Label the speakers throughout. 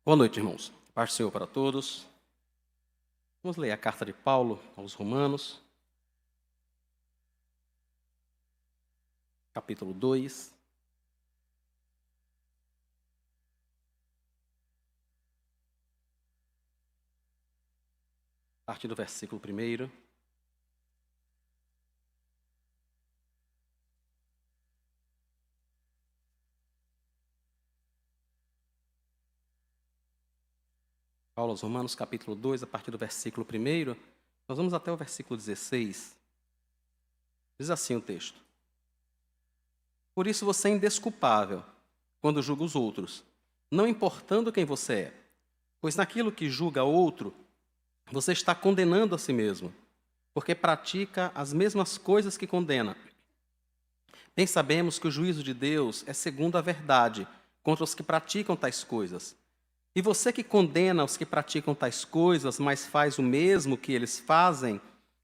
Speaker 1: Boa noite, irmãos. Paz do Senhor para todos. Vamos ler a carta de Paulo aos Romanos, capítulo 2. A partir do versículo 1. Paulo aos Romanos, capítulo 2, a partir do versículo 1. Nós vamos até o versículo 16. Diz assim o texto: Por isso você é indesculpável quando julga os outros, não importando quem você é, pois naquilo que julga outro, você está condenando a si mesmo, porque pratica as mesmas coisas que condena. Bem sabemos que o juízo de Deus é segundo a verdade contra os que praticam tais coisas. E você que condena os que praticam tais coisas, mas faz o mesmo que eles fazem,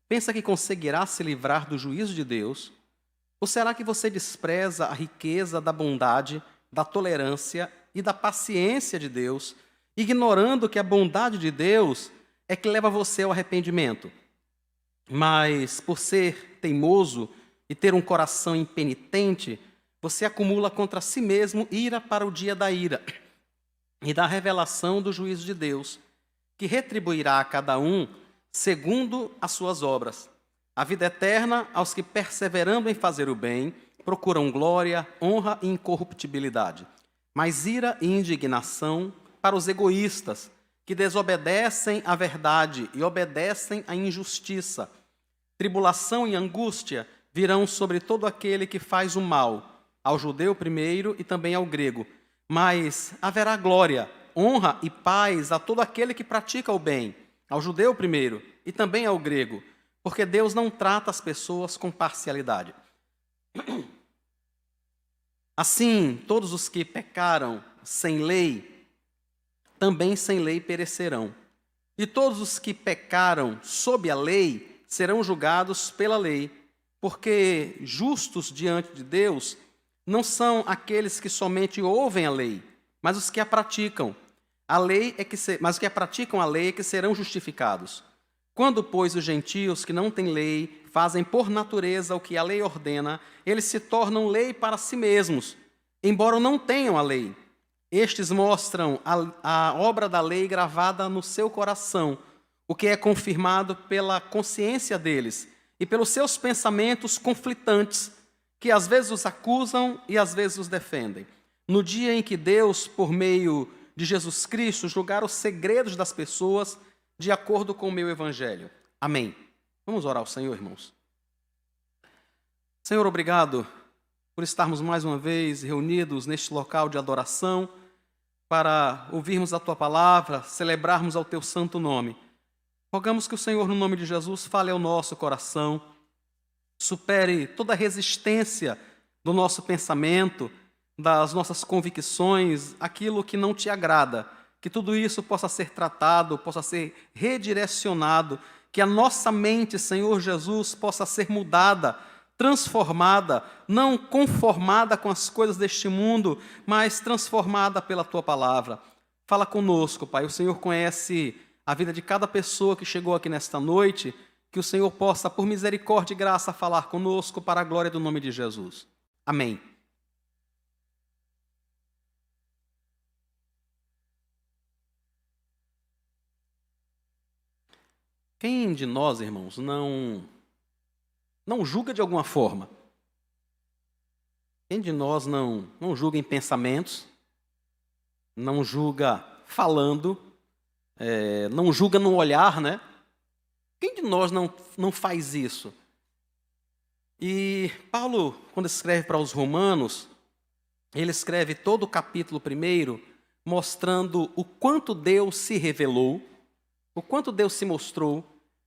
Speaker 1: pensa que conseguirá se livrar do juízo de Deus? Ou será que você despreza a riqueza da bondade, da tolerância e da paciência de Deus, ignorando que a bondade de Deus é que leva você ao arrependimento? Mas, por ser teimoso e ter um coração impenitente, você acumula contra si mesmo ira para o dia da ira e da revelação do juízo de Deus, que retribuirá a cada um segundo as suas obras. A vida eterna aos que, perseverando em fazer o bem, procuram glória, honra e incorruptibilidade. Mas ira e indignação para os egoístas, que desobedecem à verdade e obedecem à injustiça. Tribulação e angústia virão sobre todo aquele que faz o mal, ao judeu primeiro e também ao grego. Mas haverá glória, honra e paz a todo aquele que pratica o bem, ao judeu primeiro e também ao grego, porque Deus não trata as pessoas com parcialidade. Assim, todos os que pecaram sem lei, também sem lei perecerão. E todos os que pecaram sob a lei serão julgados pela lei, porque justos diante de Deus não são aqueles que somente ouvem a lei, mas os que a praticam. Mas os que a praticam a lei é que serão justificados. Quando, pois, os gentios que não têm lei fazem por natureza o que a lei ordena, eles se tornam lei para si mesmos, embora não tenham a lei. Estes mostram a obra da lei gravada no seu coração, o que é confirmado pela consciência deles e pelos seus pensamentos conflitantes, que às vezes os acusam e às vezes os defendem. No dia em que Deus, por meio de Jesus Cristo, julgar os segredos das pessoas de acordo com o meu evangelho. Amém. Vamos orar ao Senhor, irmãos. Senhor, obrigado por estarmos mais uma vez reunidos neste local de adoração para ouvirmos a Tua palavra, celebrarmos ao Teu santo nome. Rogamos que o Senhor, no nome de Jesus, fale ao nosso coração, supere toda a resistência do nosso pensamento, das nossas convicções, aquilo que não Te agrada, que tudo isso possa ser tratado, possa ser redirecionado, que a nossa mente, Senhor Jesus, possa ser mudada, transformada, não conformada com as coisas deste mundo, mas transformada pela Tua palavra. Fala conosco, Pai. O Senhor conhece a vida de cada pessoa que chegou aqui nesta noite, que o Senhor possa, por misericórdia e graça, falar conosco para a glória do nome de Jesus. Amém. Quem de nós, irmãos, não julga de alguma forma? Quem de nós não julga em pensamentos, não julga falando, não julga no olhar, né? Quem de nós não faz isso? E Paulo, quando escreve para os Romanos, ele escreve todo o capítulo 1, mostrando o quanto Deus se revelou, o quanto Deus se mostrou,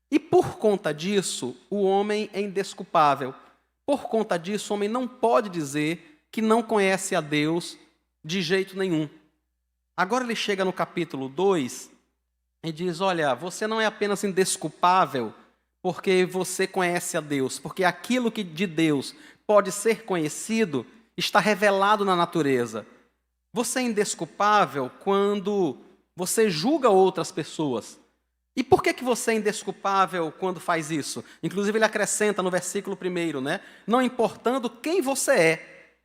Speaker 1: e por conta disso, o homem é indesculpável. Por conta disso, o homem não pode dizer que não conhece a Deus de jeito nenhum. Agora ele chega no capítulo 2 e diz, olha, você não é apenas indesculpável porque você conhece a Deus, porque aquilo que de Deus pode ser conhecido está revelado na natureza. Você é indesculpável quando você julga outras pessoas. E por que você é indesculpável quando faz isso? Inclusive ele acrescenta no versículo 1, né? Não importando quem você é.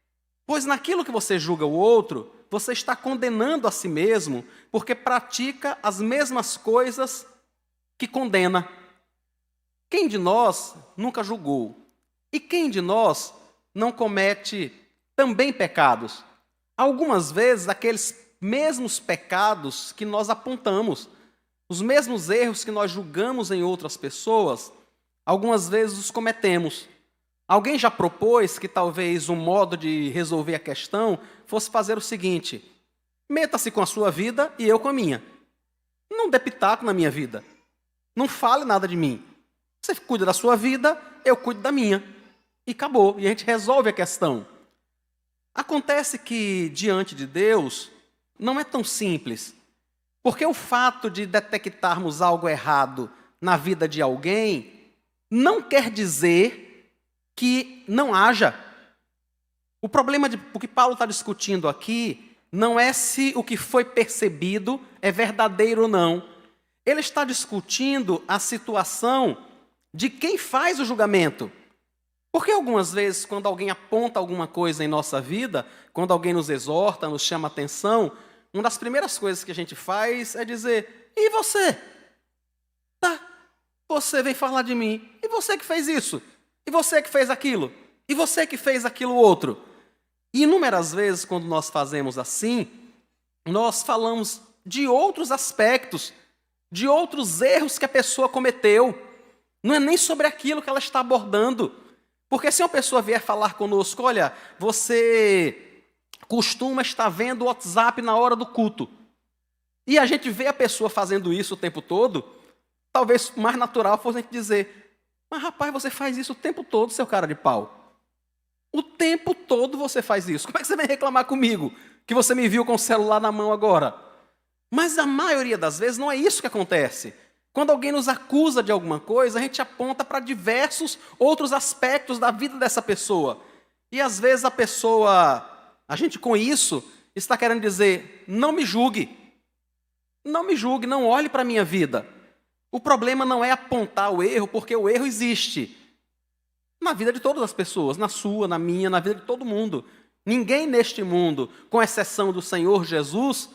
Speaker 1: Pois naquilo que você julga o outro, você está condenando a si mesmo, porque pratica as mesmas coisas que condena. Quem de nós nunca julgou? E quem de nós não comete também pecados? Algumas vezes, aqueles mesmos pecados que nós apontamos, os mesmos erros que nós julgamos em outras pessoas, algumas vezes os cometemos. Alguém já propôs que talvez um modo de resolver a questão fosse fazer o seguinte: meta-se com a sua vida e eu com a minha. Não dê pitaco na minha vida. Não fale nada de mim. Você cuida da sua vida, eu cuido da minha. E acabou. E a gente resolve a questão. Acontece que, diante de Deus, não é tão simples. Porque o fato de detectarmos algo errado na vida de alguém não quer dizer que não haja. O problema o que Paulo está discutindo aqui não é se o que foi percebido é verdadeiro ou não. Ele está discutindo a situação de quem faz o julgamento. Porque algumas vezes, quando alguém aponta alguma coisa em nossa vida, quando alguém nos exorta, nos chama atenção, uma das primeiras coisas que a gente faz é dizer: e você? Tá, você vem falar de mim. E você que fez isso? E você que fez aquilo? E você que fez aquilo outro? E inúmeras vezes, quando nós fazemos assim, nós falamos de outros aspectos, de outros erros que a pessoa cometeu. Não é nem sobre aquilo que ela está abordando. Porque se uma pessoa vier falar conosco: olha, você costuma estar vendo o WhatsApp na hora do culto, e a gente vê a pessoa fazendo isso o tempo todo, talvez o mais natural fosse a gente dizer: mas rapaz, você faz isso o tempo todo, seu cara de pau. O tempo todo você faz isso. Como é que você vem reclamar comigo que você me viu com o celular na mão agora? Mas a maioria das vezes não é isso que acontece. Quando alguém nos acusa de alguma coisa, a gente aponta para diversos outros aspectos da vida dessa pessoa. E às vezes a gente com isso está querendo dizer: não me julgue. Não me julgue, não olhe para a minha vida. O problema não é apontar o erro, porque o erro existe na vida de todas as pessoas, na sua, na minha, na vida de todo mundo. Ninguém neste mundo, com exceção do Senhor Jesus,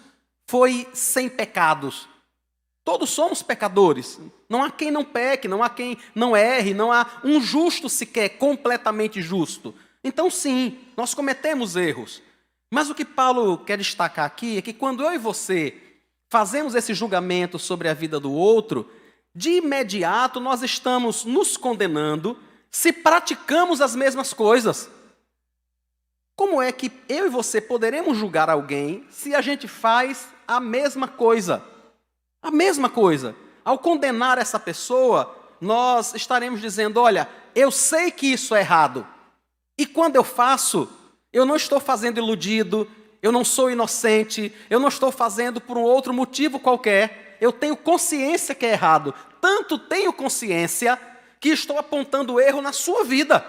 Speaker 1: foi sem pecados. Todos somos pecadores. Não há quem não peque, não há quem não erre, não há um justo sequer completamente justo. Então, sim, nós cometemos erros. Mas o que Paulo quer destacar aqui é que quando eu e você fazemos esse julgamento sobre a vida do outro, de imediato nós estamos nos condenando se praticamos as mesmas coisas. Como é que eu e você poderemos julgar alguém se a gente faz a mesma coisa? A mesma coisa. Ao condenar essa pessoa, nós estaremos dizendo: olha, eu sei que isso é errado. E quando eu faço, eu não estou fazendo iludido, eu não sou inocente, eu não estou fazendo por um outro motivo qualquer. Eu tenho consciência que é errado. Tanto tenho consciência que estou apontando o erro na sua vida.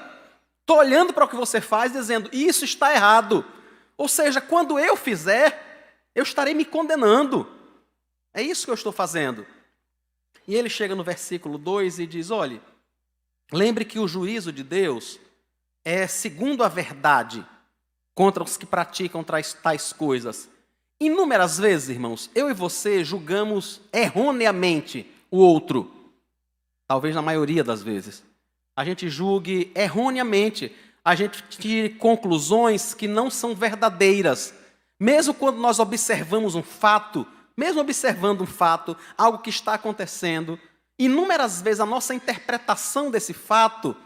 Speaker 1: Estou olhando para o que você faz dizendo: isso está errado. Ou seja, quando eu fizer, eu estarei me condenando. É isso que eu estou fazendo. E ele chega no versículo 2 e diz: olhe, lembre que o juízo de Deus é segundo a verdade contra os que praticam tais coisas. Inúmeras vezes, irmãos, eu e você julgamos erroneamente o outro. Talvez na maioria das vezes. A gente julgue erroneamente. A gente tire conclusões que não são verdadeiras. Mesmo quando nós observamos um fato, mesmo observando um fato, algo que está acontecendo, inúmeras vezes a nossa interpretação desse fato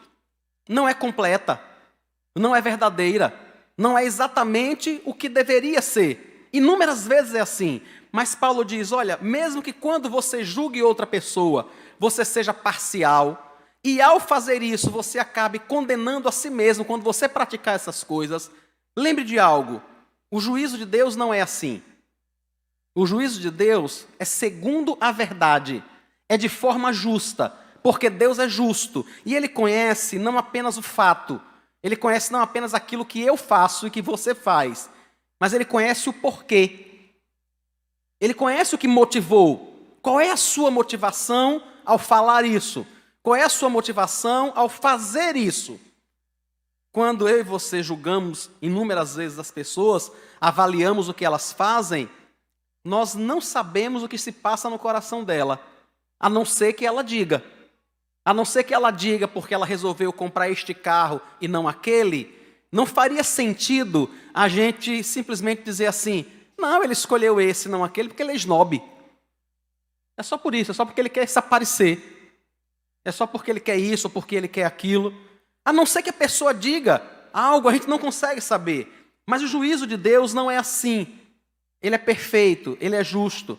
Speaker 1: não é completa, não é verdadeira, não é exatamente o que deveria ser. Inúmeras vezes é assim. Mas Paulo diz: olha, mesmo que quando você julgue outra pessoa, você seja parcial, e ao fazer isso você acabe condenando a si mesmo quando você praticar essas coisas, lembre de algo: o juízo de Deus não é assim. O juízo de Deus é segundo a verdade, é de forma justa, porque Deus é justo, e Ele conhece não apenas o fato, Ele conhece não apenas aquilo que eu faço e que você faz, mas Ele conhece o porquê. Ele conhece o que motivou. Qual é a sua motivação ao falar isso? Qual é a sua motivação ao fazer isso? Quando eu e você julgamos inúmeras vezes as pessoas, avaliamos o que elas fazem, nós não sabemos o que se passa no coração dela, a não ser que ela diga. A não ser que ela diga porque ela resolveu comprar este carro e não aquele, não faria sentido a gente simplesmente dizer assim, não, ele escolheu esse, não aquele, porque ele é snob. É só por isso, é só porque ele quer se aparecer. É só porque ele quer isso ou porque ele quer aquilo. A não ser que a pessoa diga algo, a gente não consegue saber. Mas o juízo de Deus não é assim. Ele é perfeito, ele é justo.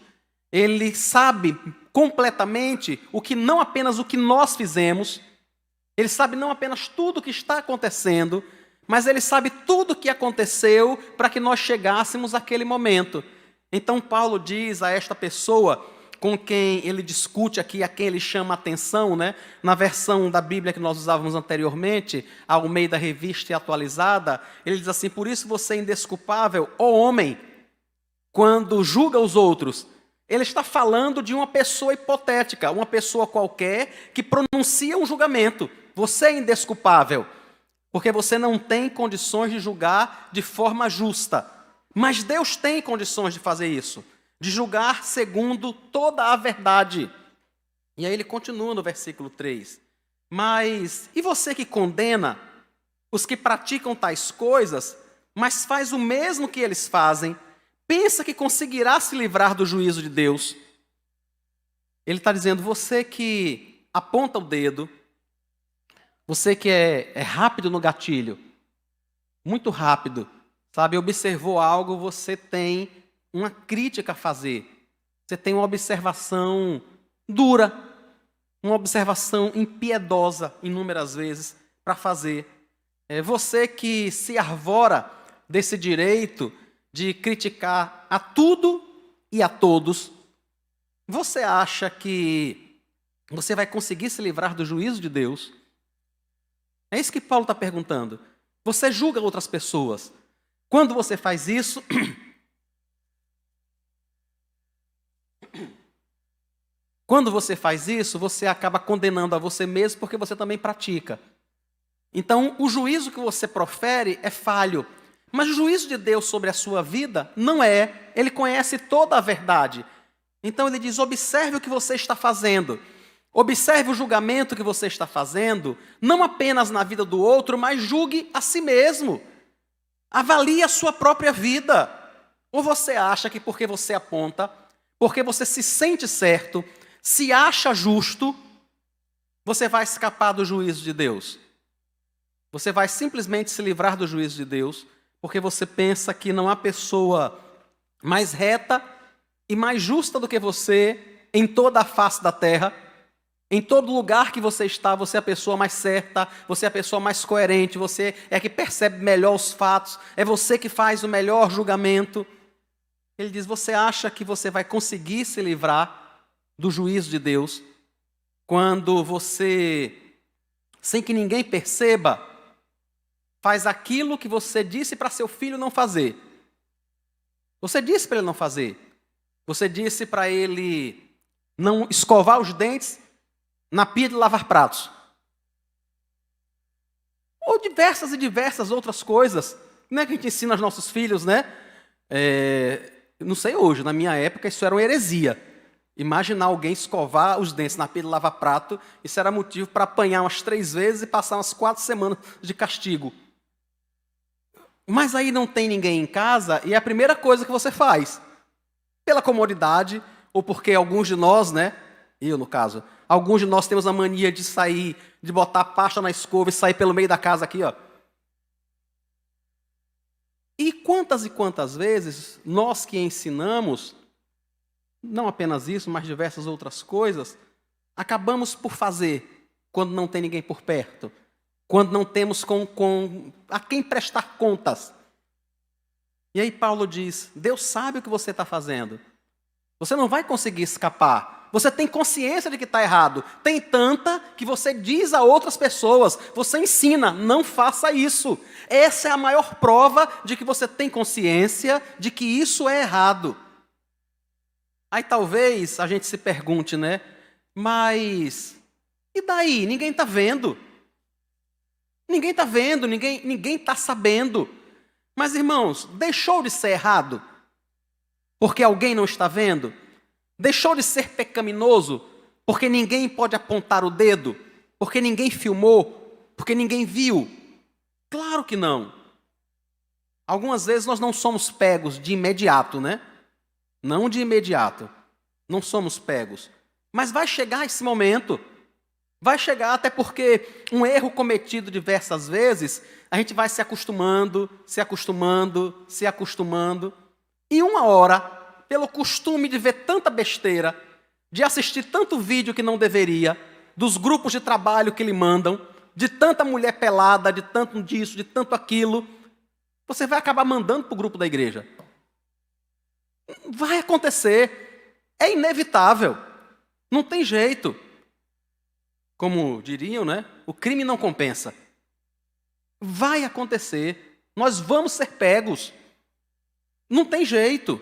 Speaker 1: Ele sabe completamente não apenas o que nós fizemos, ele sabe não apenas tudo o que está acontecendo, mas ele sabe tudo o que aconteceu para que nós chegássemos àquele momento. Então Paulo diz a esta pessoa com quem ele discute aqui, a quem ele chama a atenção, né? Na versão da Bíblia que nós usávamos anteriormente, ao meio da revista e atualizada, ele diz assim, por isso você é indesculpável, ó homem, quando julga os outros. Ele está falando de uma pessoa hipotética, uma pessoa qualquer que pronuncia um julgamento. Você é indesculpável, porque você não tem condições de julgar de forma justa. Mas Deus tem condições de fazer isso, de julgar segundo toda a verdade. E aí ele continua no versículo 3. Mas, e você que condena os que praticam tais coisas, mas faz o mesmo que eles fazem, pensa que conseguirá se livrar do juízo de Deus? Ele está dizendo, você que aponta o dedo, você que é rápido no gatilho, muito rápido, sabe, observou algo, você tem uma crítica a fazer. Você tem uma observação dura, uma observação impiedosa, inúmeras vezes, para fazer. É você que se arvora desse direito de criticar a tudo e a todos. Você acha que você vai conseguir se livrar do juízo de Deus? É isso que Paulo está perguntando. Você julga outras pessoas. Quando você faz isso, você acaba condenando a você mesmo porque você também pratica. Então, o juízo que você profere é falho. Mas o juízo de Deus sobre a sua vida não é. Ele conhece toda a verdade. Então ele diz, observe o que você está fazendo. Observe o julgamento que você está fazendo, não apenas na vida do outro, mas julgue a si mesmo. Avalie a sua própria vida. Ou você acha que porque você aponta, porque você se sente certo, se acha justo, você vai escapar do juízo de Deus? Você vai simplesmente se livrar do juízo de Deus, porque você pensa que não há pessoa mais reta e mais justa do que você em toda a face da terra? Em todo lugar que você está, você é a pessoa mais certa, você é a pessoa mais coerente, você é a que percebe melhor os fatos, é você que faz o melhor julgamento. Ele diz, você acha que você vai conseguir se livrar do juízo de Deus quando você, sem que ninguém perceba, faz aquilo que você disse para seu filho não fazer? Você disse para ele não fazer. Você disse para ele não escovar os dentes na pia de lavar pratos. Ou diversas e diversas outras coisas, né, que a gente ensina aos nossos filhos, né? Não sei hoje, na minha época isso era uma heresia. Imaginar alguém escovar os dentes na pia de lavar prato, isso era motivo para apanhar umas 3 vezes e passar umas 4 semanas de castigo. Mas aí não tem ninguém em casa e é a primeira coisa que você faz, pela comodidade, ou porque alguns de nós, né? Eu, no caso, alguns de nós temos a mania de sair, de botar a pasta na escova e sair pelo meio da casa aqui, ó. E quantas vezes nós que ensinamos, não apenas isso, mas diversas outras coisas, acabamos por fazer quando não tem ninguém por perto, quando não temos a quem prestar contas. E aí Paulo diz, Deus sabe o que você está fazendo. Você não vai conseguir escapar. Você tem consciência de que está errado. Tem tanta que você diz a outras pessoas, você ensina, não faça isso. Essa é a maior prova de que você tem consciência de que isso é errado. Aí talvez a gente se pergunte, né? Mas e daí? Ninguém está vendo. Ninguém está vendo, ninguém está sabendo. Mas, irmãos, deixou de ser errado porque alguém não está vendo? Deixou de ser pecaminoso porque ninguém pode apontar o dedo? Porque ninguém filmou? Porque ninguém viu? Claro que não. Algumas vezes nós não somos pegos de imediato, né? Não de imediato. Não somos pegos. Mas vai chegar esse momento. Vai chegar, até porque um erro cometido diversas vezes, a gente vai se acostumando, se acostumando, se acostumando. E uma hora, pelo costume de ver tanta besteira, de assistir tanto vídeo que não deveria, dos grupos de trabalho que lhe mandam, de tanta mulher pelada, de tanto disso, de tanto aquilo, você vai acabar mandando para o grupo da igreja. Vai acontecer. É inevitável. Não tem jeito. Como diriam, né? O crime não compensa. Vai acontecer. Nós vamos ser pegos. Não tem jeito.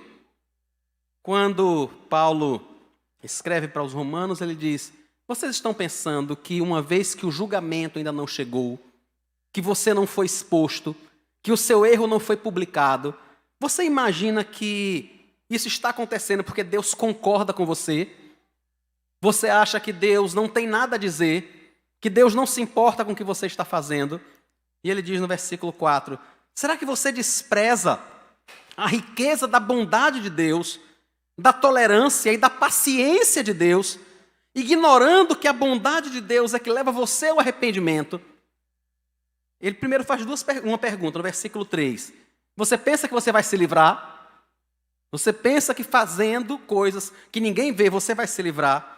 Speaker 1: Quando Paulo escreve para os romanos, ele diz: vocês estão pensando que uma vez que o julgamento ainda não chegou, que você não foi exposto, que o seu erro não foi publicado, você imagina que isso está acontecendo porque Deus concorda com você? Você acha que Deus não tem nada a dizer, que Deus não se importa com o que você está fazendo? E ele diz no versículo 4, será que você despreza a riqueza da bondade de Deus, da tolerância e da paciência de Deus, ignorando que a bondade de Deus é que leva você ao arrependimento? Ele primeiro faz uma pergunta, no versículo 3. Você pensa que você vai se livrar? Você pensa que fazendo coisas que ninguém vê, você vai se livrar?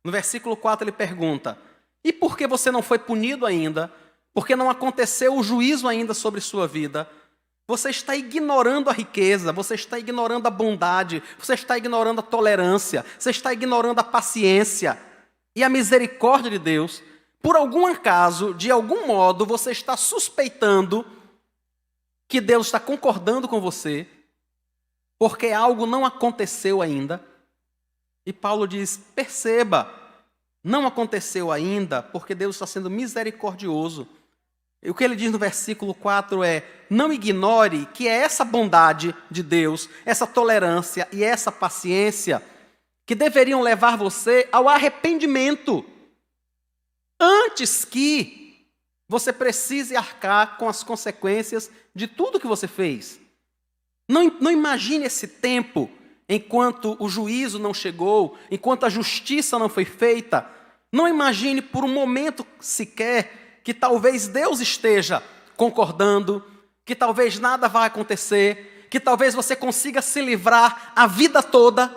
Speaker 1: No versículo 4 ele pergunta, e por que você não foi punido ainda? Porque não aconteceu o juízo ainda sobre sua vida? Você está ignorando a riqueza, você está ignorando a bondade, você está ignorando a tolerância, você está ignorando a paciência e a misericórdia de Deus. Por algum acaso, de algum modo, você está suspeitando que Deus está concordando com você, porque algo não aconteceu ainda. E Paulo diz, perceba, não aconteceu ainda, porque Deus está sendo misericordioso. E o que ele diz no versículo 4 é, não ignore que é essa bondade de Deus, essa tolerância e essa paciência que deveriam levar você ao arrependimento, antes que você precise arcar com as consequências de tudo que você fez. Não imagine esse tempo enquanto o juízo não chegou, enquanto a justiça não foi feita. Não imagine por um momento sequer que talvez Deus esteja concordando, que talvez nada vai acontecer, que talvez você consiga se livrar a vida toda.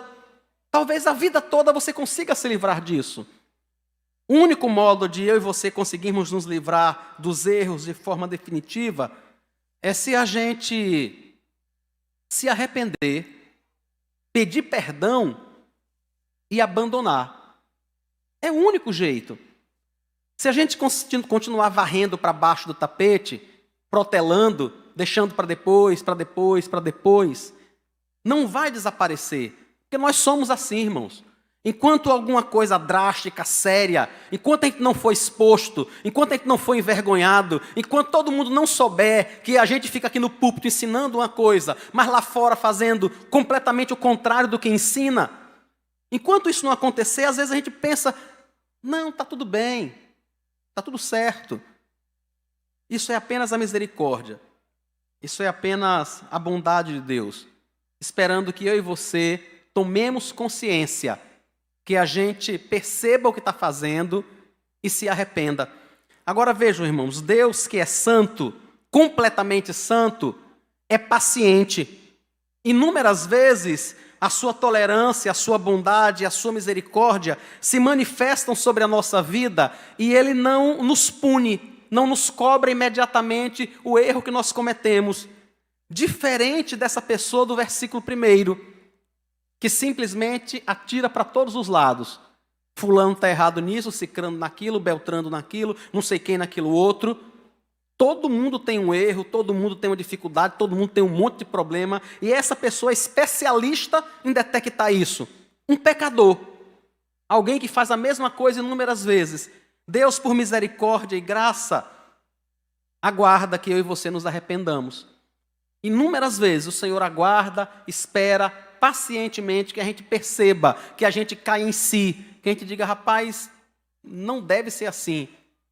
Speaker 1: Talvez a vida toda você consiga se livrar disso. O único modo de eu e você conseguirmos nos livrar dos erros de forma definitiva é se a gente se arrepender, pedir perdão e abandonar. É o único jeito. Se a gente continuar varrendo para baixo do tapete, protelando, deixando para depois, para depois, para depois, não vai desaparecer. Porque nós somos assim, irmãos. Enquanto alguma coisa drástica, séria, enquanto a gente não for exposto, enquanto a gente não for envergonhado, enquanto todo mundo não souber que a gente fica aqui no púlpito ensinando uma coisa, mas lá fora fazendo completamente o contrário do que ensina, enquanto isso não acontecer, às vezes a gente pensa, não, está tudo bem, está tudo certo. Isso é apenas a misericórdia, isso é apenas a bondade de Deus, esperando que eu e você tomemos consciência, que a gente perceba o que está fazendo e se arrependa. Agora vejam, irmãos, Deus que é santo, completamente santo, é paciente. Inúmeras vezes a sua tolerância, a sua bondade, a sua misericórdia se manifestam sobre a nossa vida e Ele não nos pune, não nos cobra imediatamente o erro que nós cometemos. Diferente dessa pessoa do versículo 1, que simplesmente atira para todos os lados. Fulano está errado nisso, cicrano naquilo, beltrano naquilo, não sei quem naquilo outro. Todo mundo tem um erro, todo mundo tem uma dificuldade, todo mundo tem um monte de problema. E essa pessoa é especialista em detectar isso. um pecador, alguém que faz a mesma coisa inúmeras vezes. Deus, por misericórdia e graça, aguarda que eu e você nos arrependamos. Inúmeras vezes o Senhor aguarda, espera pacientemente que a gente perceba, que a gente caia em si, que a gente diga, rapaz, não deve ser assim,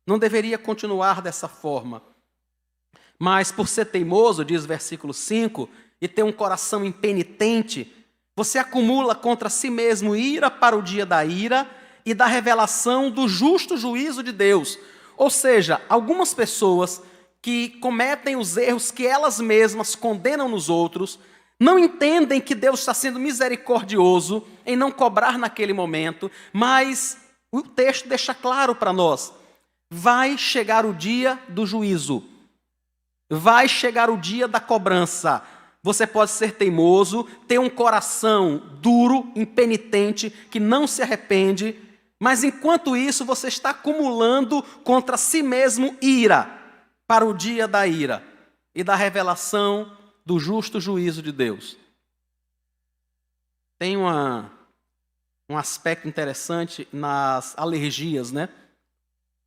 Speaker 1: não deveria continuar dessa forma. Mas por ser teimoso, diz o versículo 5, e ter um coração impenitente, você acumula contra si mesmo ira para o dia da ira e da revelação do justo juízo de Deus. Ou seja, algumas pessoas que cometem os erros que elas mesmas condenam nos outros, não entendem que Deus está sendo misericordioso em não cobrar naquele momento, mas o texto deixa claro para nós, vai chegar o dia do juízo, vai chegar o dia da cobrança. Você pode ser teimoso, ter um coração duro, impenitente, que não se arrepende, mas enquanto isso você está acumulando contra si mesmo ira, para o dia da ira e da revelação do justo juízo de Deus. Tem um aspecto interessante nas alergias, né?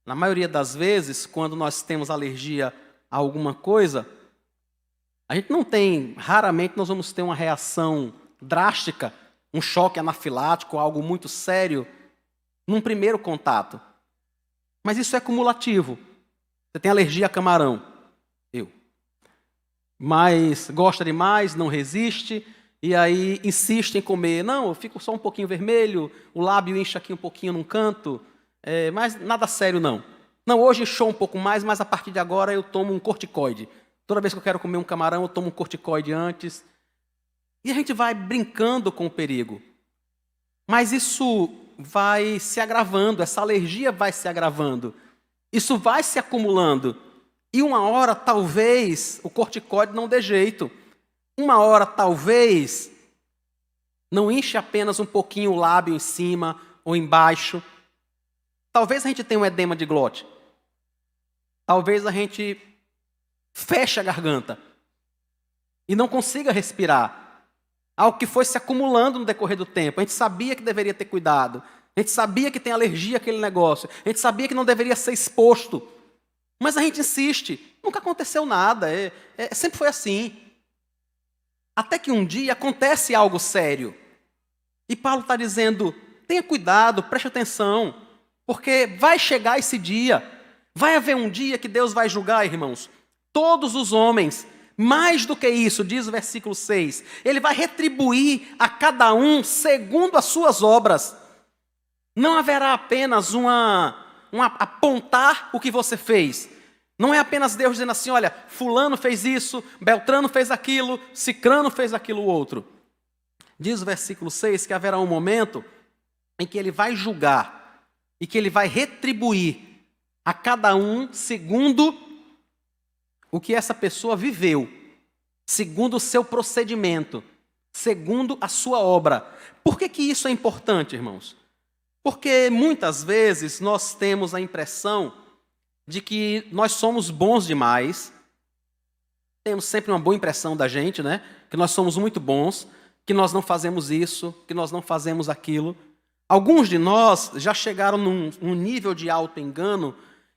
Speaker 1: Na maioria das vezes, quando nós temos alergia a alguma coisa, a gente não tem, raramente nós vamos ter uma reação drástica, um choque anafilático, algo muito sério, num primeiro contato. Mas isso é cumulativo. Você tem alergia a camarão. Eu. Mas gosta demais, não resiste, e aí insiste em comer. Não, eu fico só um pouquinho vermelho, o lábio incha aqui um pouquinho num canto, mas nada sério não. Não, hoje inchou um pouco mais, mas a partir de agora eu tomo um corticoide. Toda vez que eu quero comer um camarão, eu tomo um corticoide antes. E a gente vai brincando com o perigo. Mas isso vai se agravando, essa alergia vai se agravando. Isso vai se acumulando. E uma hora, talvez, o corticoide não dê jeito. Uma hora, talvez, não enche apenas um pouquinho o lábio em cima ou embaixo. Talvez a gente tenha um edema de glote. Talvez a gente feche a garganta e não consiga respirar. Algo que foi se acumulando no decorrer do tempo. A gente sabia que deveria ter cuidado. A gente sabia que tem alergia àquele negócio. A gente sabia que não deveria ser exposto. Mas a gente insiste. Nunca aconteceu nada. Sempre foi assim. Até que um dia acontece algo sério. E Paulo está dizendo, tenha cuidado, preste atenção. Porque vai chegar esse dia. Vai haver um dia que Deus vai julgar, irmãos, todos os homens. Mais do que isso, diz o versículo 6. Ele vai retribuir a cada um segundo as suas obras. Não haverá apenas um apontar o que você fez. Não é apenas Deus dizendo assim, olha, fulano fez isso, Beltrano fez aquilo, Cicrano fez aquilo outro. Diz o versículo 6 que haverá um momento em que ele vai julgar e que ele vai retribuir a cada um segundo o que essa pessoa viveu, segundo o seu procedimento, segundo a sua obra. Por que isso é importante, irmãos? Porque muitas vezes nós temos a impressão de que nós somos bons demais, temos sempre uma boa impressão da gente, né? Que nós somos muito bons, que nós não fazemos isso, que nós não fazemos aquilo. Alguns de nós já chegaram num nível de auto-engano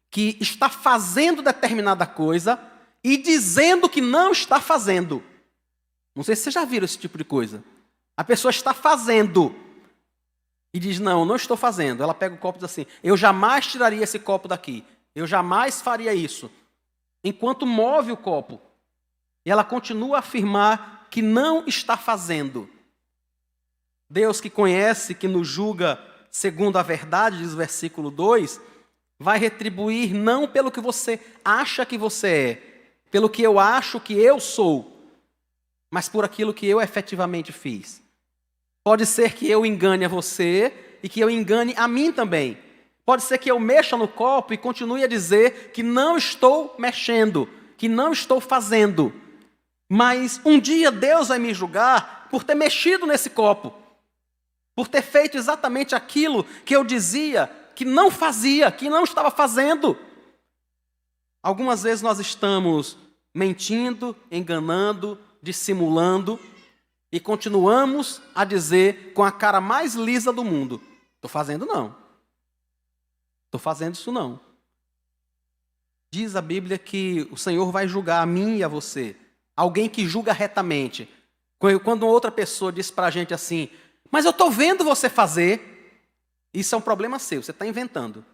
Speaker 1: que está fazendo determinada coisa e dizendo que não está fazendo. Não sei se vocês já viram esse tipo de coisa. A pessoa está fazendo e diz, não estou fazendo. Ela pega o copo e diz assim, eu jamais tiraria esse copo daqui. Eu jamais faria isso. Enquanto move o copo. E ela continua a afirmar que não está fazendo. Deus que conhece, que nos julga segundo a verdade, diz o versículo 2, vai retribuir não pelo que você acha que você é, pelo que eu acho que eu sou, mas por aquilo que eu efetivamente fiz. Pode ser que eu engane a você e que eu engane a mim também. Pode ser que eu mexa no copo e continue a dizer que não estou mexendo, que não estou fazendo. Mas um dia Deus vai me julgar por ter mexido nesse copo, por ter feito exatamente aquilo que eu dizia que não fazia, que não estava fazendo. Algumas vezes nós estamos mentindo, enganando, dissimulando, E continuamos a dizer com a cara mais lisa do mundo: estou fazendo não. Estou fazendo isso não. Diz a Bíblia que o Senhor vai julgar a mim e a você. Alguém que julga retamente. Quando outra pessoa diz para a gente assim: mas eu estou vendo você fazer. Isso é um problema seu, você está inventando.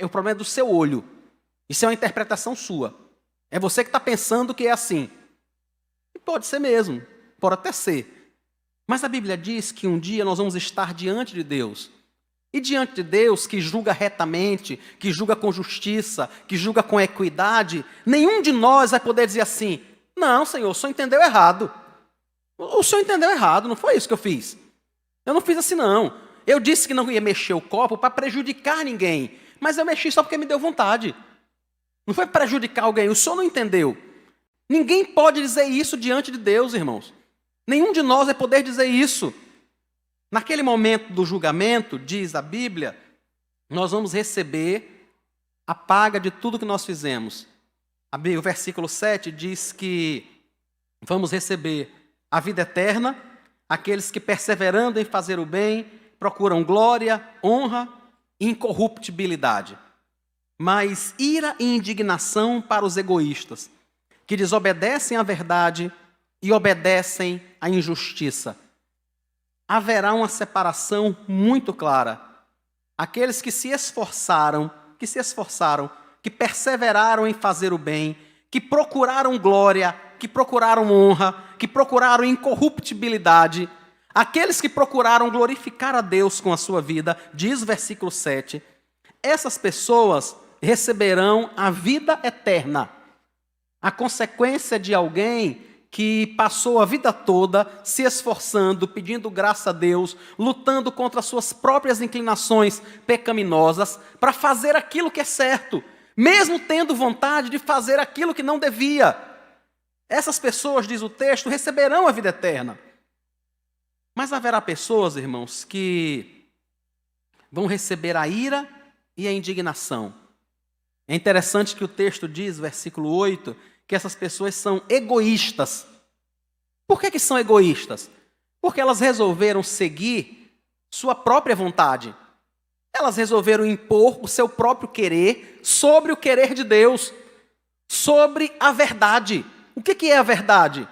Speaker 1: O problema é do seu olho. Isso é uma interpretação sua. É você que está pensando que é assim. E pode ser mesmo, pode até ser. Mas a Bíblia diz que um dia nós vamos estar diante de Deus. E diante de Deus, que julga retamente, que julga com justiça, que julga com equidade, nenhum de nós vai poder dizer assim: não, Senhor, o Senhor entendeu errado. O Senhor entendeu errado, não foi isso que eu fiz. Eu não fiz assim, não. Eu disse que não ia mexer o copo para prejudicar ninguém, mas eu mexi só porque me deu vontade. Não foi prejudicar alguém, o Senhor não entendeu. Ninguém pode dizer isso diante de Deus, irmãos. Nenhum de nós vai poder dizer isso. Naquele momento do julgamento, diz a Bíblia, nós vamos receber a paga de tudo que nós fizemos. O versículo 7 diz que vamos receber a vida eterna, aqueles que perseverando em fazer o bem, procuram glória, honra e incorruptibilidade. Mas ira e indignação para os egoístas, que desobedecem à verdade e obedecem à injustiça. Haverá uma separação muito clara. Aqueles que se esforçaram, que perseveraram em fazer o bem, que procuraram glória, que procuraram honra, que procuraram incorruptibilidade, aqueles que procuraram glorificar a Deus com a sua vida, diz o versículo 7, essas pessoas receberão a vida eterna. A consequência de alguém que passou a vida toda se esforçando, pedindo graça a Deus, lutando contra as suas próprias inclinações pecaminosas para fazer aquilo que é certo, mesmo tendo vontade de fazer aquilo que não devia. Essas pessoas, diz o texto, receberão a vida eterna. Mas haverá pessoas, irmãos, que vão receber a ira e a indignação. É interessante que o texto diz, versículo 8, que essas pessoas são egoístas. Por que são egoístas? Porque elas resolveram seguir sua própria vontade. Elas resolveram impor o seu próprio querer sobre o querer de Deus, sobre a verdade. O que é a verdade?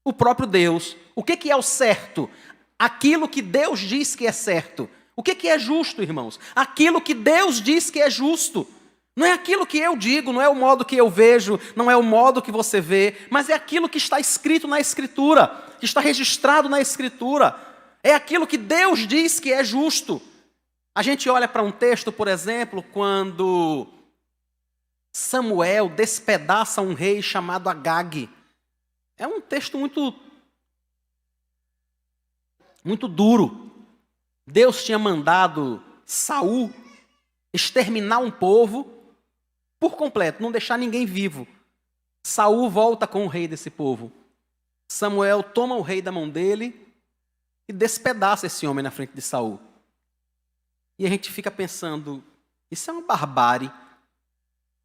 Speaker 1: O próprio Deus. O que é o certo? Aquilo que Deus diz que é certo. O que é justo, irmãos? Aquilo que Deus diz que é justo. Não é aquilo que eu digo, não é o modo que eu vejo, não é o modo que você vê, mas é aquilo que está escrito na Escritura, que está registrado na Escritura. É aquilo que Deus diz que é justo. A gente olha para um texto, por exemplo, quando Samuel despedaça um rei chamado Agag. É um texto muito duro. Deus tinha mandado Saul exterminar um povo por completo, não deixar ninguém vivo. Saul volta com o rei desse povo. Samuel toma o rei da mão dele e despedaça esse homem na frente de Saul. E a gente fica pensando, isso é uma barbárie.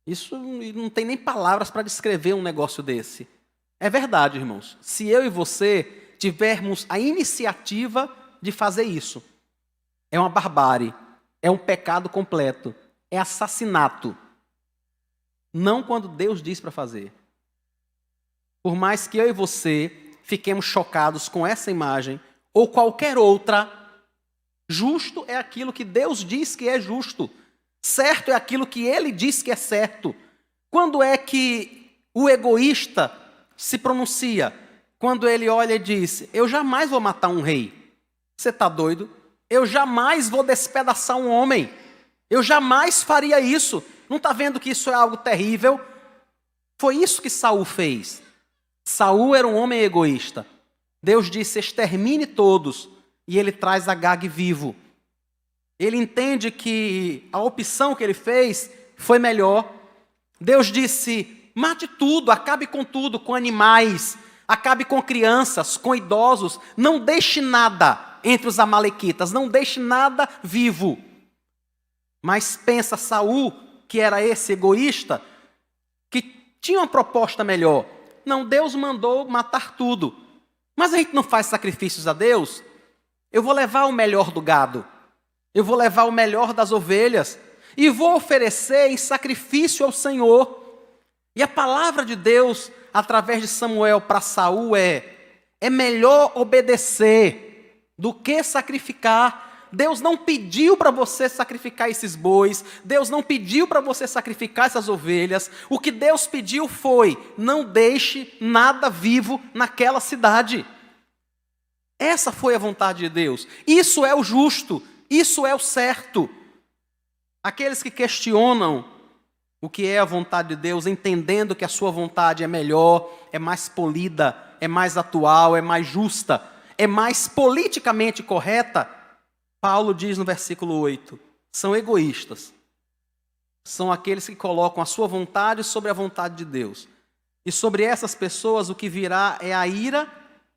Speaker 1: Isso não tem nem palavras para descrever um negócio desse. É verdade, irmãos. Se eu e você tivermos a iniciativa de fazer isso, é uma barbárie, é um pecado completo, é assassinato. Não quando Deus diz para fazer. Por mais que eu e você fiquemos chocados com essa imagem, ou qualquer outra, justo é aquilo que Deus diz que é justo. Certo é aquilo que Ele diz que é certo. Quando é que o egoísta se pronuncia? Quando ele olha e diz, eu jamais vou matar um rei. Você está doido? Eu jamais vou despedaçar um homem. Eu jamais faria isso. Não está vendo que isso é algo terrível? Foi isso que Saul fez. Saul era um homem egoísta. Deus disse, extermine todos. E ele traz Agag vivo. Ele entende que a opção que ele fez foi melhor. Deus disse, mate tudo, acabe com tudo, com animais, acabe com crianças, com idosos. Não deixe nada entre os amalequitas, não deixe nada vivo. Mas pensa Saul, que era esse egoísta, que tinha uma proposta melhor. Não, Deus mandou matar tudo. Mas a gente não faz sacrifícios a Deus? Eu vou levar o melhor do gado. Eu vou levar o melhor das ovelhas. E vou oferecer em sacrifício ao Senhor. E a palavra de Deus, através de Samuel para Saul é melhor obedecer do que sacrificar. Deus não pediu para você sacrificar esses bois. Deus não pediu para você sacrificar essas ovelhas. O que Deus pediu foi: não deixe nada vivo naquela cidade. Essa foi a vontade de Deus. Isso é o justo. Isso é o certo. Aqueles que questionam o que é a vontade de Deus, entendendo que a sua vontade é melhor, é mais polida, é mais atual, é mais justa, é mais politicamente correta, Paulo diz no versículo 8, são egoístas. São aqueles que colocam a sua vontade sobre a vontade de Deus. E sobre essas pessoas o que virá é a ira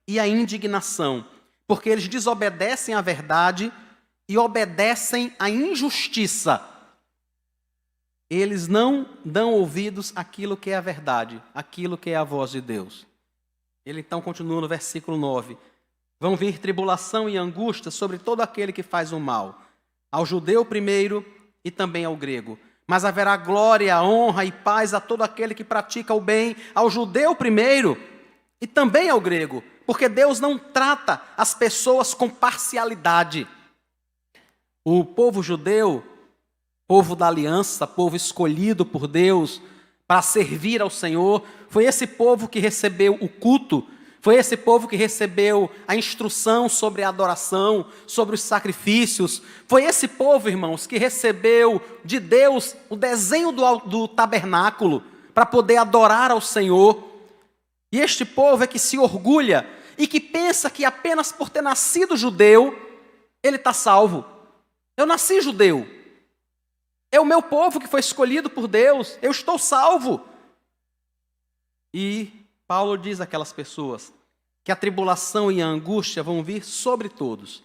Speaker 1: e a indignação, porque eles desobedecem à verdade e obedecem à injustiça. Eles não dão ouvidos àquilo que é a verdade, àquilo que é a voz de Deus. Ele então continua no versículo 9. Vão vir tribulação e angústia sobre todo aquele que faz o mal, ao judeu primeiro e também ao grego. Mas haverá glória, honra e paz a todo aquele que pratica o bem, ao judeu primeiro e também ao grego, porque Deus não trata as pessoas com parcialidade. O povo judeu, povo da aliança, povo escolhido por Deus para servir ao Senhor, foi esse povo que recebeu o culto, foi esse povo que recebeu a instrução sobre a adoração, sobre os sacrifícios. Foi esse povo, irmãos, que recebeu de Deus o desenho do tabernáculo para poder adorar ao Senhor. E este povo é que se orgulha e que pensa que apenas por ter nascido judeu, ele está salvo. Eu nasci judeu. É o meu povo que foi escolhido por Deus. Eu estou salvo. E Paulo diz àquelas pessoas que a tribulação e a angústia vão vir sobre todos.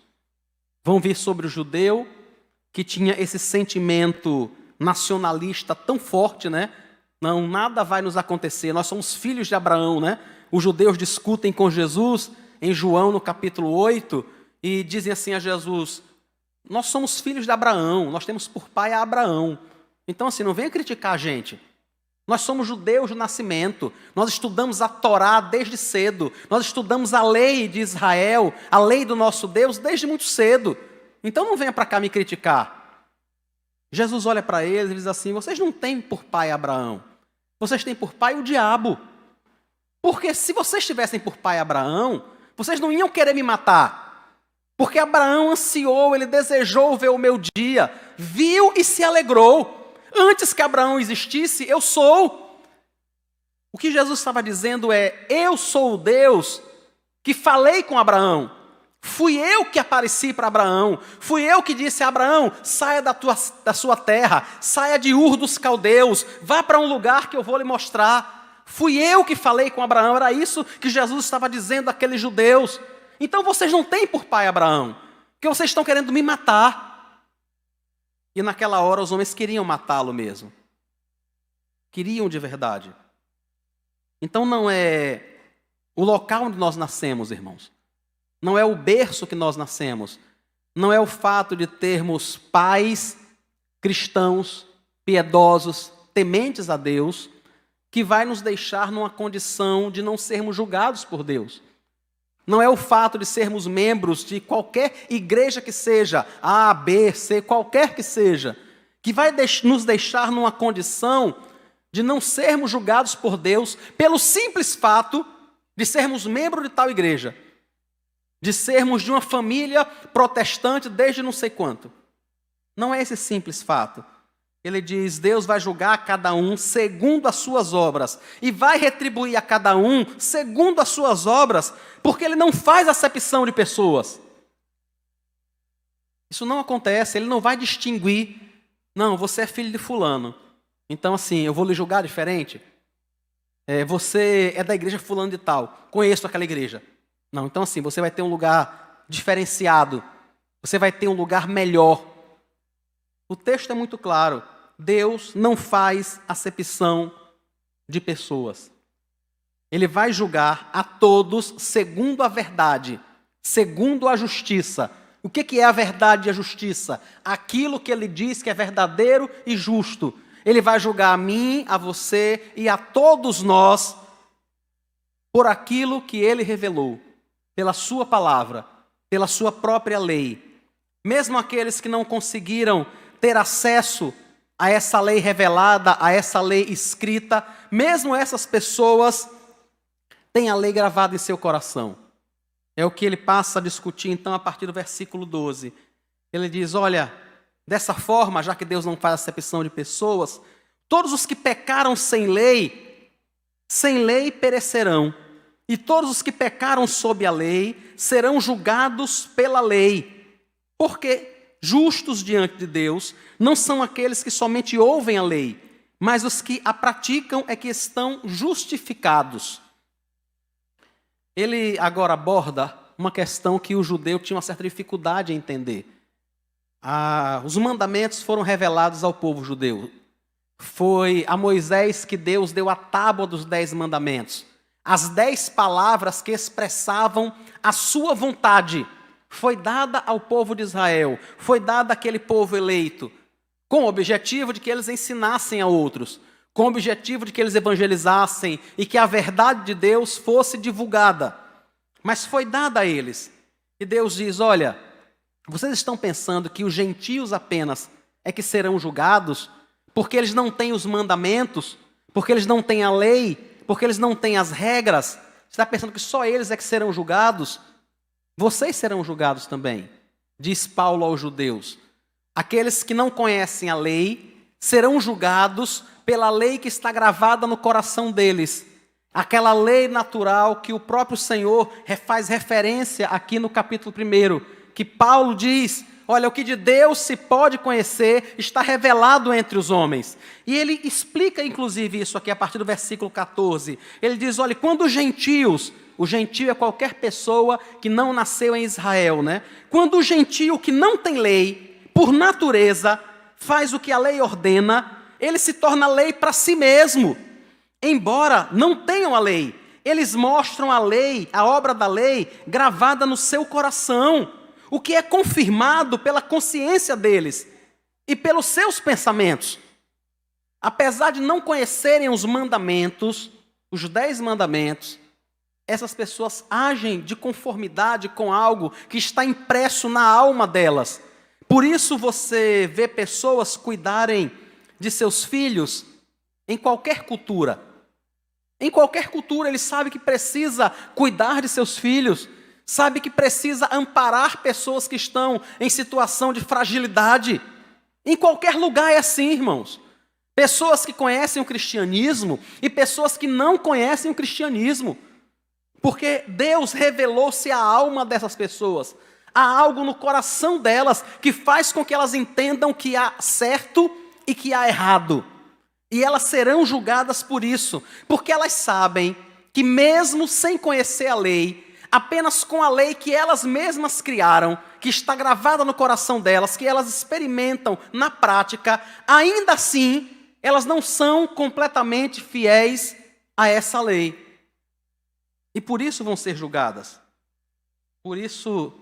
Speaker 1: Vão vir sobre o judeu, que tinha esse sentimento nacionalista tão forte, né? Não, nada vai nos acontecer, nós somos filhos de Abraão, né? Os judeus discutem com Jesus, em João, no capítulo 8, e dizem assim a Jesus: nós somos filhos de Abraão, nós temos por pai a Abraão. Então, assim, não venha criticar a gente. Nós somos judeus de nascimento, nós estudamos a Torá desde cedo, nós estudamos a lei de Israel, a lei do nosso Deus desde muito cedo. Então não venha para cá me criticar. Jesus olha para eles e diz assim: vocês não têm por pai Abraão, vocês têm por pai o diabo. Porque se vocês tivessem por pai Abraão, vocês não iam querer me matar. Porque Abraão ansiou, ele desejou ver o meu dia, viu e se alegrou. Antes que Abraão existisse, eu sou. O que Jesus estava dizendo é: eu sou o Deus que falei com Abraão. Fui eu que apareci para Abraão. Fui eu que disse a Abraão: saia da sua terra, saia de Ur dos Caldeus, vá para um lugar que eu vou lhe mostrar. Fui eu que falei com Abraão. Era isso que Jesus estava dizendo àqueles judeus. Então vocês não têm por pai Abraão, porque vocês estão querendo me matar. E naquela hora os homens queriam matá-lo mesmo. Queriam de verdade. Então não é o local onde nós nascemos, irmãos. Não é o berço que nós nascemos. Não é o fato de termos pais cristãos, piedosos, tementes a Deus, que vai nos deixar numa condição de não sermos julgados por Deus. Não é o fato de sermos membros de qualquer igreja que seja, A, B, C, qualquer que seja, que vai nos deixar numa condição de não sermos julgados por Deus pelo simples fato de sermos membros de tal igreja, de sermos de uma família protestante desde não sei quanto. Não é esse simples fato. Ele diz: Deus vai julgar a cada um segundo as suas obras e vai retribuir a cada um segundo as suas obras, porque Ele não faz acepção de pessoas. Isso não acontece, Ele não vai distinguir. Não, você é filho de fulano, então assim, eu vou lhe julgar diferente. Você é da igreja fulano de tal, conheço aquela igreja. Não, então assim, você vai ter um lugar diferenciado, você vai ter um lugar melhor. O texto é muito claro. Deus não faz acepção de pessoas. Ele vai julgar a todos segundo a verdade, segundo a justiça. O que é a verdade e a justiça? Aquilo que ele diz que é verdadeiro e justo. Ele vai julgar a mim, a você e a todos nós por aquilo que ele revelou, pela sua palavra, pela sua própria lei. Mesmo aqueles que não conseguiram ter acesso a essa lei revelada, a essa lei escrita, mesmo essas pessoas têm a lei gravada em seu coração. É o que ele passa a discutir então a partir do versículo 12. Ele diz, olha, dessa forma, já que Deus não faz acepção de pessoas, todos os que pecaram sem lei perecerão. E todos os que pecaram sob a lei serão julgados pela lei. Porque justos diante de Deus não são aqueles que somente ouvem a lei, mas os que a praticam é que estão justificados. Ele agora aborda uma questão que o judeu tinha uma certa dificuldade em entender. Os mandamentos foram revelados ao povo judeu. Foi a Moisés que Deus deu a tábua dos 10 mandamentos. As 10 palavras que expressavam a sua vontade foi dada ao povo de Israel, foi dada àquele povo eleito, com o objetivo de que eles ensinassem a outros, com o objetivo de que eles evangelizassem e que a verdade de Deus fosse divulgada. Mas foi dada a eles. E Deus diz, olha, vocês estão pensando que os gentios apenas é que serão julgados porque eles não têm os mandamentos, porque eles não têm a lei, porque eles não têm as regras? Você está pensando que só eles é que serão julgados? Vocês serão julgados também, diz Paulo aos judeus. Aqueles que não conhecem a lei serão julgados pela lei que está gravada no coração deles. Aquela lei natural que o próprio Senhor faz referência aqui no capítulo 1, que Paulo diz, olha, o que de Deus se pode conhecer está revelado entre os homens. E ele explica inclusive isso aqui a partir do versículo 14. Ele diz, olha, quando os gentios, o gentio é qualquer pessoa que não nasceu em Israel, né? Quando o gentio que não tem lei, por natureza, faz o que a lei ordena, ele se torna lei para si mesmo. Embora não tenham a lei, eles mostram a lei, a obra da lei, gravada no seu coração, o que é confirmado pela consciência deles e pelos seus pensamentos. Apesar de não conhecerem os mandamentos, os 10 mandamentos, essas pessoas agem de conformidade com algo que está impresso na alma delas. Por isso você vê pessoas cuidarem de seus filhos em qualquer cultura. Em qualquer cultura ele sabe que precisa cuidar de seus filhos, sabe que precisa amparar pessoas que estão em situação de fragilidade. Em qualquer lugar é assim, irmãos. Pessoas que conhecem o cristianismo e pessoas que não conhecem o cristianismo. Porque Deus revelou-se à alma dessas pessoas. Há algo no coração delas que faz com que elas entendam que há certo e que há errado. E elas serão julgadas por isso, porque elas sabem que mesmo sem conhecer a lei, apenas com a lei que elas mesmas criaram, que está gravada no coração delas, que elas experimentam na prática, ainda assim, elas não são completamente fiéis a essa lei. E por isso vão ser julgadas. Por isso,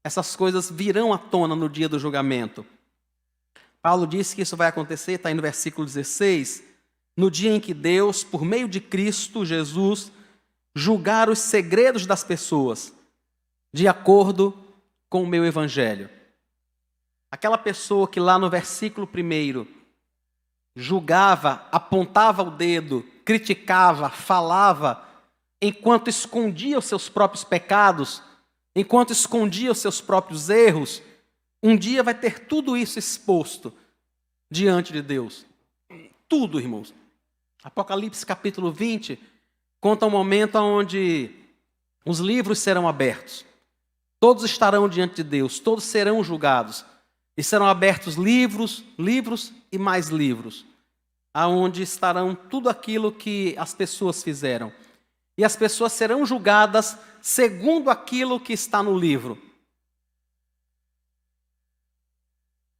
Speaker 1: essas coisas virão à tona no dia do julgamento. Paulo disse que isso vai acontecer, está aí no versículo 16, no dia em que Deus, por meio de Cristo Jesus, julgar os segredos das pessoas, de acordo com o meu evangelho. Aquela pessoa que lá no versículo 1 julgava, apontava o dedo, criticava, falava, enquanto escondia os seus próprios pecados, enquanto escondia os seus próprios erros, um dia vai ter tudo isso exposto diante de Deus. Tudo, irmãos. Apocalipse capítulo 20 conta um momento onde os livros serão abertos. Todos estarão diante de Deus, todos serão julgados. E serão abertos livros, livros e mais livros, aonde estarão tudo aquilo que as pessoas fizeram. E as pessoas serão julgadas segundo aquilo que está no livro.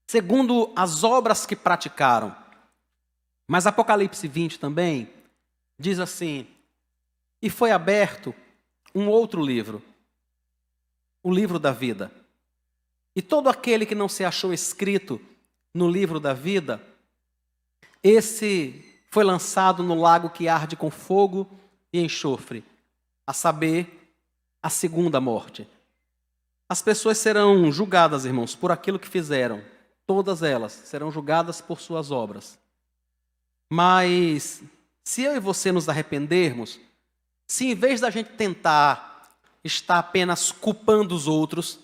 Speaker 1: Segundo as obras que praticaram. Mas Apocalipse 20 também diz assim, e foi aberto um outro livro, o livro da vida. E todo aquele que não se achou escrito no livro da vida, esse foi lançado no lago que arde com fogo e enxofre, a saber, a segunda morte. As pessoas serão julgadas, irmãos, por aquilo que fizeram. Todas elas serão julgadas por suas obras. Mas, se eu e você nos arrependermos, se em vez da gente tentar estar apenas culpando os outros,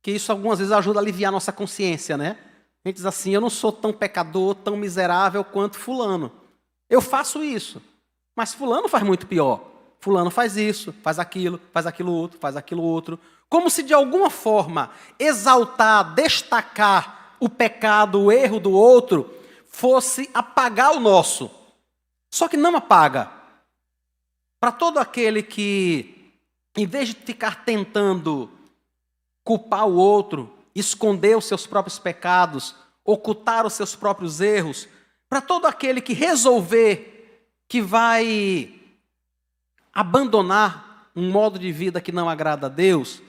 Speaker 1: que isso algumas vezes ajuda a aliviar a nossa consciência, né? A gente diz assim, eu não sou tão pecador, tão miserável quanto fulano. Eu faço isso, mas fulano faz muito pior. Fulano faz isso, faz aquilo outro, faz aquilo outro. Como se de alguma forma exaltar, destacar o pecado, o erro do outro, fosse apagar o nosso. Só que não apaga. Para todo aquele que, em vez de ficar tentando culpar o outro, esconder os seus próprios pecados, ocultar os seus próprios erros, para todo aquele que resolver que vai abandonar um modo de vida que não agrada a Deus,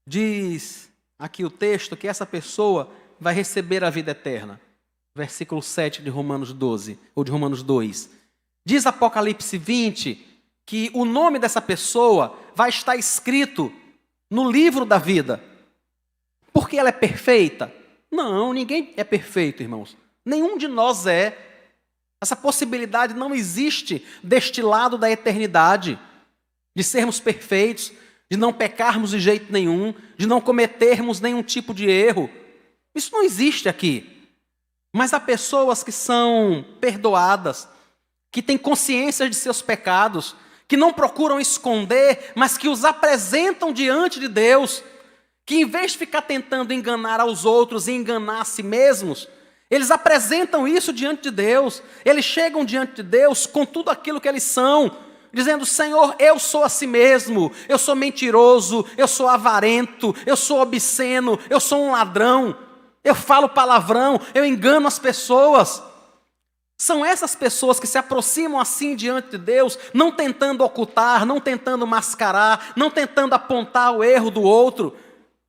Speaker 1: diz aqui o texto que essa pessoa vai receber a vida eterna. Versículo 7 de Romanos 12, ou de Romanos 2. Diz Apocalipse 20 que o nome dessa pessoa vai estar escrito no livro da vida. Porque ela é perfeita? Não, ninguém é perfeito, irmãos. Nenhum de nós é. Essa possibilidade não existe deste lado da eternidade, de sermos perfeitos, de não pecarmos de jeito nenhum, de não cometermos nenhum tipo de erro. Isso não existe aqui. Mas há pessoas que são perdoadas, que têm consciência de seus pecados, que não procuram esconder, mas que os apresentam diante de Deus, que em vez de ficar tentando enganar aos outros e enganar a si mesmos, eles apresentam isso diante de Deus, eles chegam diante de Deus com tudo aquilo que eles são, dizendo, Senhor, eu sou a si mesmo, eu sou mentiroso, eu sou avarento, eu sou obsceno, eu sou um ladrão, eu falo palavrão, eu engano as pessoas. São essas pessoas que se aproximam assim diante de Deus, não tentando ocultar, não tentando mascarar, não tentando apontar o erro do outro,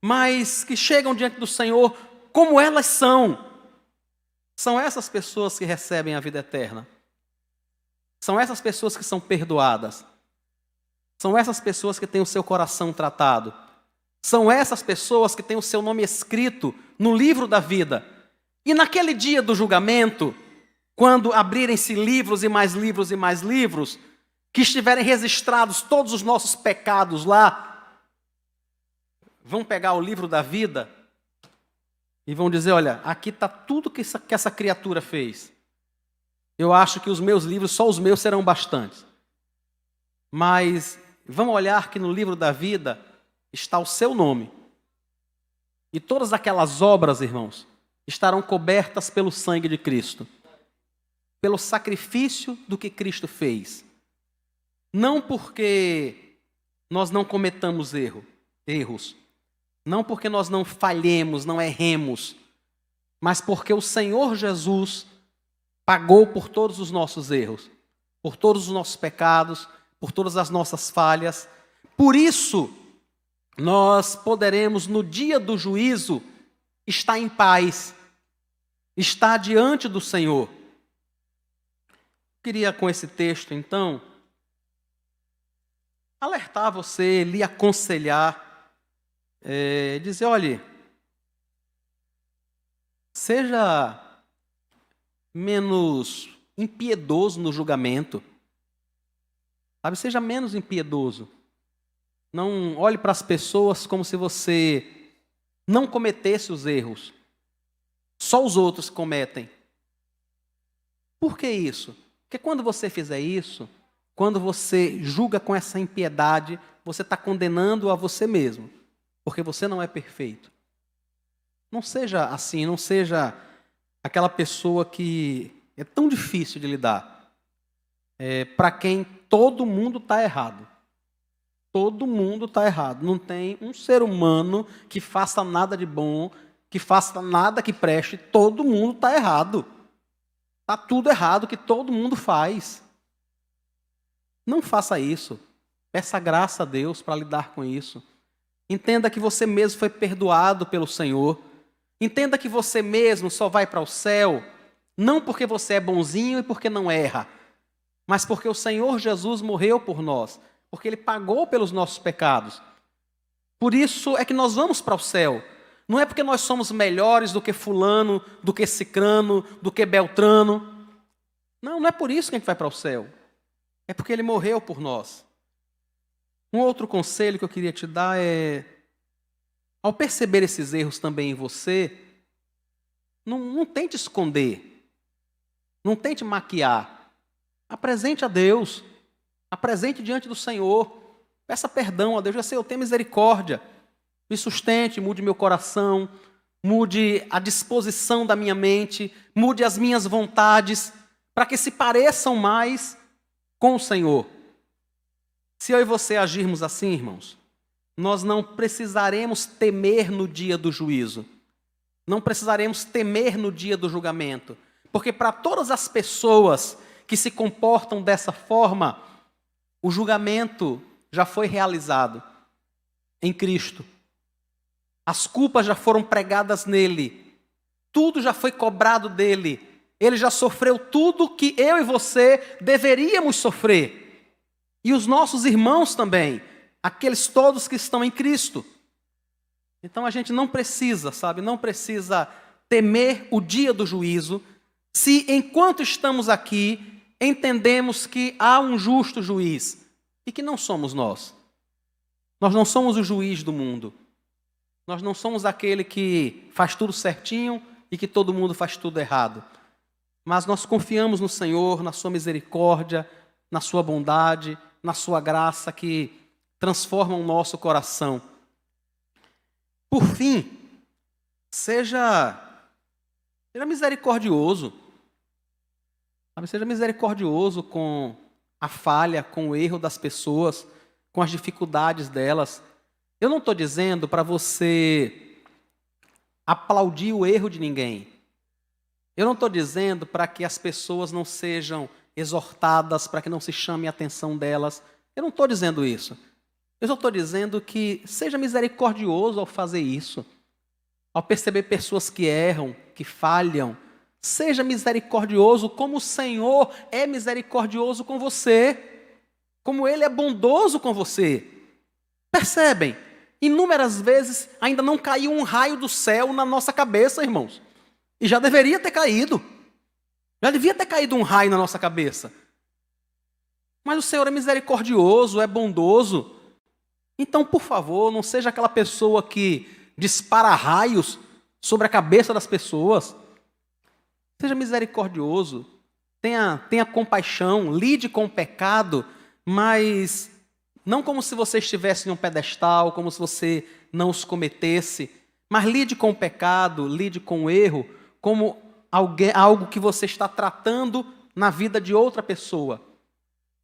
Speaker 1: mas que chegam diante do Senhor como elas são. São essas pessoas que recebem a vida eterna. São essas pessoas que são perdoadas. São essas pessoas que têm o seu coração tratado. São essas pessoas que têm o seu nome escrito no livro da vida. E naquele dia do julgamento, quando abrirem-se livros e mais livros e mais livros, que estiverem registrados todos os nossos pecados lá, vão pegar o livro da vida e vão dizer, olha, aqui está tudo que essa criatura fez. Eu acho que os meus livros, só os meus serão bastantes. Mas vamos olhar que no livro da vida está o seu nome. E todas aquelas obras, irmãos, estarão cobertas pelo sangue de Cristo. Pelo sacrifício do que Cristo fez. Não porque nós não cometamos erros. Não porque nós não falhemos, não erremos, mas porque o Senhor Jesus pagou por todos os nossos erros, por todos os nossos pecados, por todas as nossas falhas. Por isso, nós poderemos, no dia do juízo, estar em paz, estar diante do Senhor. Queria, com esse texto, então, alertar você, lhe aconselhar, dizer, olha, seja menos impiedoso no julgamento, sabe? Seja menos impiedoso. Não olhe para as pessoas como se você não cometesse os erros. Só os outros cometem. Por que isso? Porque quando você fizer isso, quando você julga com essa impiedade, você está condenando a você mesmo. Porque você não é perfeito. Não seja assim, não seja aquela pessoa que é tão difícil de lidar. Para quem todo mundo está errado. Todo mundo está errado. Não tem um ser humano que faça nada de bom, que faça nada que preste. Todo mundo está errado. Está tudo errado que todo mundo faz. Não faça isso. Peça graça a Deus para lidar com isso. Entenda que você mesmo foi perdoado pelo Senhor. Entenda que você mesmo só vai para o céu, não porque você é bonzinho e porque não erra, mas porque o Senhor Jesus morreu por nós, porque Ele pagou pelos nossos pecados. Por isso é que nós vamos para o céu. Não é porque nós somos melhores do que fulano, do que cicrano, do que beltrano. Não é por isso que a gente vai para o céu. É porque Ele morreu por nós. Um outro conselho que eu queria te dar é, ao perceber esses erros também em você, não tente esconder, não tente maquiar. Apresente a Deus, apresente diante do Senhor, peça perdão a Deus. Já sei, eu tenho misericórdia, me sustente, mude meu coração, mude a disposição da minha mente, mude as minhas vontades, para que se pareçam mais com o Senhor. Se eu e você agirmos assim, irmãos, nós não precisaremos temer no dia do juízo. Não precisaremos temer no dia do julgamento. Porque para todas as pessoas que se comportam dessa forma, o julgamento já foi realizado em Cristo. As culpas já foram pregadas nele. Tudo já foi cobrado dele. Ele já sofreu tudo que eu e você deveríamos sofrer. E os nossos irmãos também, aqueles todos que estão em Cristo. Então a gente não precisa, não precisa temer o dia do juízo, se enquanto estamos aqui, entendemos que há um justo juiz e que não somos nós. Nós não somos o juiz do mundo. Nós não somos aquele que faz tudo certinho e que todo mundo faz tudo errado. Mas nós confiamos no Senhor, na sua misericórdia, na sua bondade, na sua graça que transforma o nosso coração. Por fim, seja misericordioso. Seja misericordioso com a falha, com o erro das pessoas, com as dificuldades delas. Eu não estou dizendo para você aplaudir o erro de ninguém. Eu não estou dizendo para que as pessoas não sejam exortadas, para que não se chame a atenção delas. Eu não estou dizendo isso. Eu só estou dizendo que seja misericordioso ao fazer isso. Ao perceber pessoas que erram, que falham. Seja misericordioso como o Senhor é misericordioso com você. Como Ele é bondoso com você. Percebem? Inúmeras vezes ainda não caiu um raio do céu na nossa cabeça, irmãos. E já deveria ter caído. Já devia ter caído um raio na nossa cabeça. Mas o Senhor é misericordioso, é bondoso. Então, por favor, não seja aquela pessoa que dispara raios sobre a cabeça das pessoas. Seja misericordioso. Tenha compaixão, lide com o pecado, mas não como se você estivesse em um pedestal, como se você não os cometesse. Mas lide com o pecado, lide com o erro, como algo que você está tratando na vida de outra pessoa,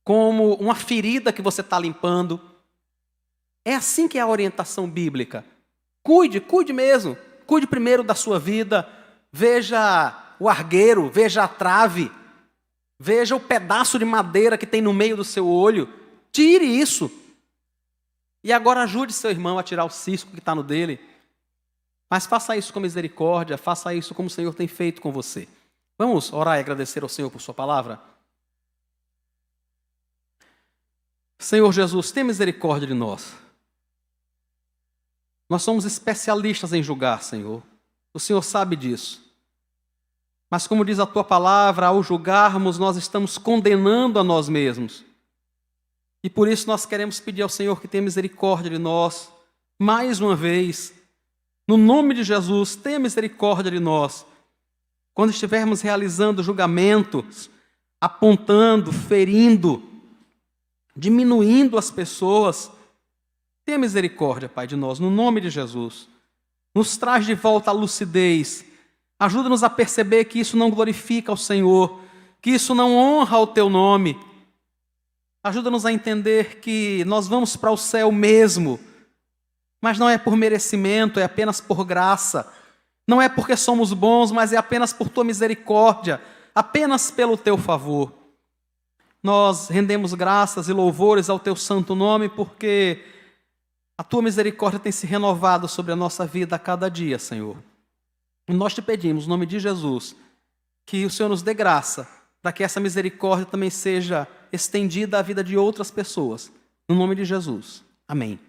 Speaker 1: como uma ferida que você está limpando. É assim que é a orientação bíblica. Cuide mesmo. Cuide primeiro da sua vida. Veja o argueiro, veja a trave, veja o pedaço de madeira que tem no meio do seu olho. Tire isso. E agora ajude seu irmão a tirar o cisco que está no dele. Mas faça isso com misericórdia, faça isso como o Senhor tem feito com você. Vamos orar e agradecer ao Senhor por sua palavra? Senhor Jesus, tenha misericórdia de nós. Nós somos especialistas em julgar, Senhor. O Senhor sabe disso. Mas como diz a tua palavra, ao julgarmos, nós estamos condenando a nós mesmos. E por isso nós queremos pedir ao Senhor que tenha misericórdia de nós, mais uma vez. No nome de Jesus, tenha misericórdia de nós. Quando estivermos realizando julgamentos, apontando, ferindo, diminuindo as pessoas, tenha misericórdia, Pai, de nós, no nome de Jesus. Nos traz de volta a lucidez. Ajuda-nos a perceber que isso não glorifica ao Senhor, que isso não honra o Teu nome. Ajuda-nos a entender que nós vamos para o céu mesmo, mas não é por merecimento, é apenas por graça. Não é porque somos bons, mas é apenas por Tua misericórdia, apenas pelo Teu favor. nós rendemos graças e louvores ao teu santo nome, porque a tua misericórdia tem se renovado sobre a nossa vida a cada dia, Senhor. E nós te pedimos, no nome de Jesus, que o Senhor nos dê graça, para que essa misericórdia também seja estendida à vida de outras pessoas. No nome de Jesus. Amém.